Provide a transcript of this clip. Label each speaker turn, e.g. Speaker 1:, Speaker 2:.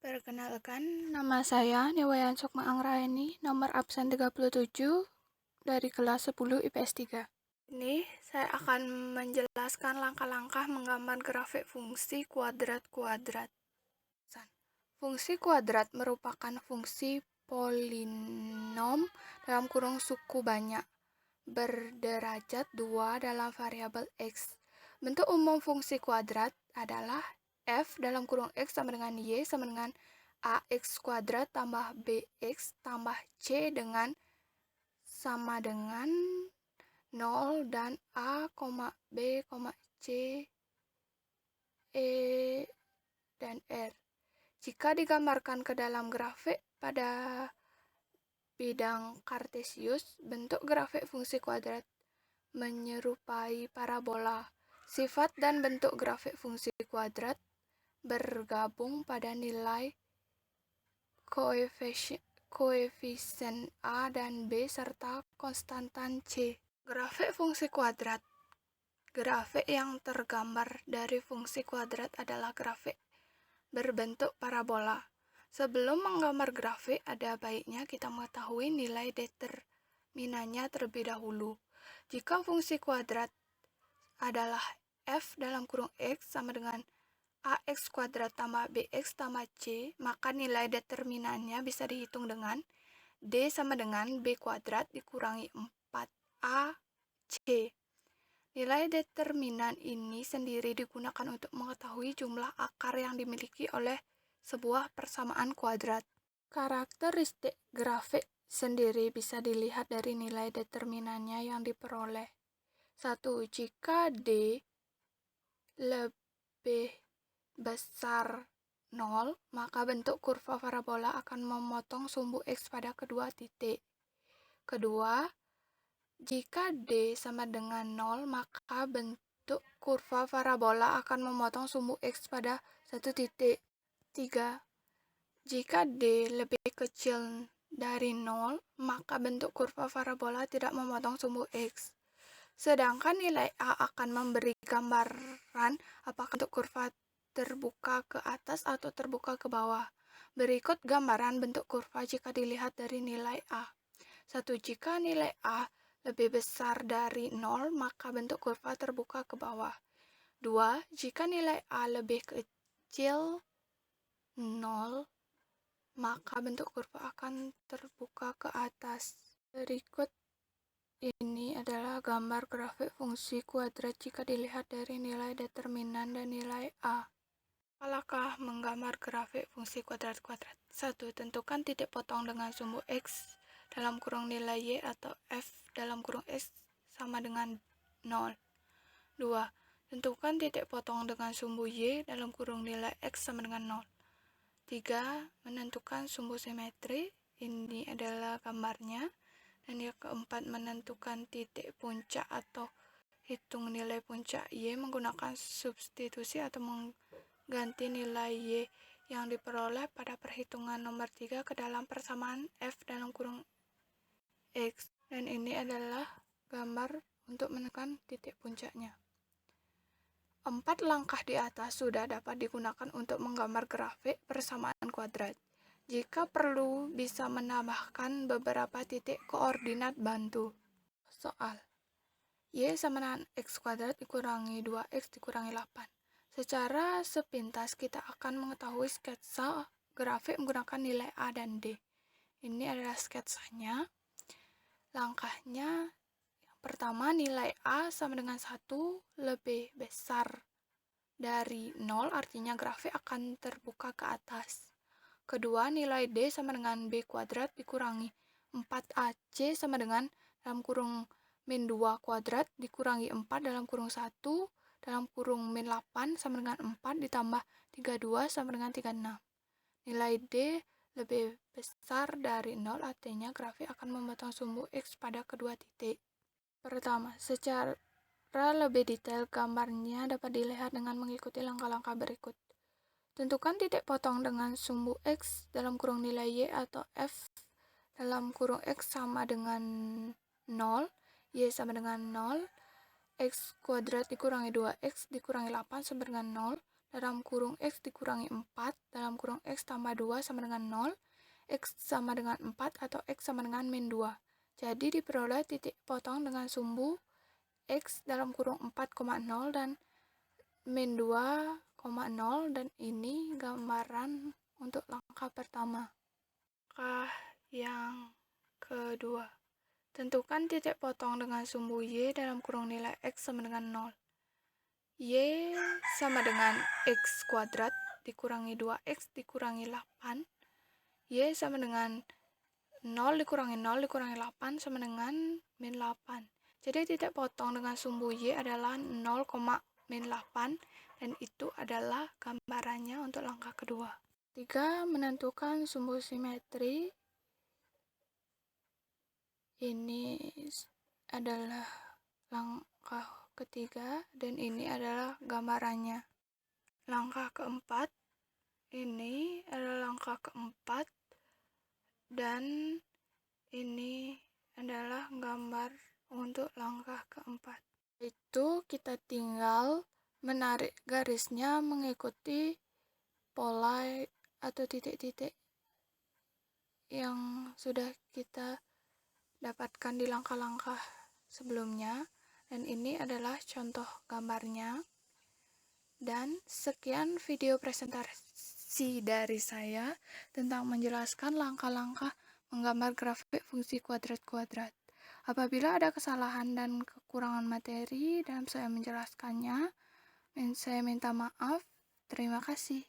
Speaker 1: Perkenalkan, nama saya Newayan Sukma Anggraini, nomor absen 37 dari kelas 10 IPS 3. Ini saya akan menjelaskan langkah-langkah menggambar grafik fungsi kuadrat-kuadrat. Fungsi kuadrat merupakan fungsi polinom dalam kurung suku banyak berderajat 2 dalam variabel x. Bentuk umum fungsi kuadrat adalah f dalam kurung x sama dengan y sama dengan ax kuadrat tambah bx tambah c dengan sama dengan 0 dan a, b, c, e, dan r. Jika digambarkan ke dalam grafik pada bidang kartesius, bentuk grafik fungsi kuadrat menyerupai parabola. Sifat dan bentuk grafik fungsi kuadrat bergabung pada nilai koefisien A dan B serta konstantan C. Grafik fungsi kuadrat. Grafik yang tergambar dari fungsi kuadrat adalah grafik berbentuk parabola. Sebelum menggambar grafik, ada baiknya kita mengetahui nilai determinannya terlebih dahulu. Jika fungsi kuadrat adalah f dalam kurung x sama dengan ax kuadrat tambah bx tambah c, maka nilai determinannya bisa dihitung dengan d sama dengan b kuadrat dikurangi 4ac. Nilai determinan ini sendiri digunakan untuk mengetahui jumlah akar yang dimiliki oleh sebuah persamaan kuadrat. Karakteristik grafik sendiri bisa dilihat dari nilai determinannya yang diperoleh. 1. Jika D lebih besar 0, maka bentuk kurva parabola akan memotong sumbu X pada kedua titik. Kedua, jika D sama dengan 0, maka bentuk kurva parabola akan memotong sumbu X pada satu titik. 3. Jika D lebih kecil dari 0, maka bentuk kurva parabola tidak memotong sumbu X. Sedangkan nilai A akan memberi gambaran apakah bentuk kurva terbuka ke atas atau terbuka ke bawah. Berikut gambaran bentuk kurva jika dilihat dari nilai A. 1. Jika nilai A lebih besar dari 0, maka bentuk kurva terbuka ke bawah. 2. Jika nilai A lebih kecil 0, maka bentuk kurva akan terbuka ke atas. Berikut ini adalah gambar grafik fungsi kuadrat jika dilihat dari nilai determinan dan nilai A. Apakah menggambar grafik fungsi kuadrat-kuadrat? 1. Tentukan titik potong dengan sumbu X dalam kurung nilai Y atau F dalam kurung X sama dengan 0. 2. Tentukan titik potong dengan sumbu Y dalam kurung nilai X sama dengan 0. 3. Menentukan sumbu simetri. Ini adalah gambarnya. Dan yang keempat, menentukan titik puncak atau hitung nilai puncak Y menggunakan substitusi atau mengganti nilai Y yang diperoleh pada perhitungan nomor 3 ke dalam persamaan F dalam kurung X. Dan ini adalah gambar untuk menentukan titik puncaknya. 4 langkah di atas sudah dapat digunakan untuk menggambar grafik persamaan kuadrat. Jika perlu, bisa menambahkan beberapa titik koordinat bantu. Soal. Y sama dengan X kuadrat dikurangi 2X dikurangi 8. Secara sepintas kita akan mengetahui sketsa grafik menggunakan nilai A dan D. Ini adalah sketsanya. Langkahnya, yang pertama nilai A sama dengan 1 lebih besar dari 0, artinya grafik akan terbuka ke atas. Kedua, nilai D sama dengan B kuadrat dikurangi 4AC sama dengan dalam kurung min 2 kuadrat dikurangi 4 dalam kurung 1 dalam kurung min 8 sama dengan 4 ditambah 32 sama dengan 36. Nilai D lebih besar dari 0, artinya grafik akan memotong sumbu X pada kedua titik. Pertama, secara lebih detail gambarnya dapat dilihat dengan mengikuti langkah-langkah berikut. Tentukan titik potong dengan sumbu X dalam kurung nilai Y atau F dalam kurung X sama dengan 0, Y sama dengan 0, X kuadrat dikurangi 2X dikurangi 8 sama dengan 0, dalam kurung X dikurangi 4, dalam kurung X tambah 2 sama dengan 0, X sama dengan 4 atau X sama dengan min 2. Jadi diperoleh titik potong dengan sumbu X dalam kurung 4,0 dan min 2,0, dan ini gambaran untuk langkah pertama. Langkah yang kedua, tentukan titik potong dengan sumbu Y dalam kurung nilai X sama dengan 0. Y sama dengan X kuadrat dikurangi 2X dikurangi 8. Y sama dengan 0 dikurangi 0 dikurangi 8 sama dengan min 8. Jadi titik potong dengan sumbu Y adalah 0, min 8, dan itu adalah gambarannya untuk langkah kedua. 3. Menentukan sumbu simetri. Ini adalah langkah ketiga dan ini adalah gambarannya. Langkah keempat, ini adalah langkah keempat dan ini adalah gambar untuk langkah keempat. Itu kita tinggal menarik garisnya mengikuti pola atau titik-titik yang sudah kita dapatkan di langkah-langkah sebelumnya, dan ini adalah contoh gambarnya. Dan sekian video presentasi dari saya tentang menjelaskan langkah-langkah menggambar grafik fungsi kuadrat-kuadrat. Apabila ada kesalahan dan kekurangan materi dalam saya menjelaskannya, saya minta maaf. Terima kasih.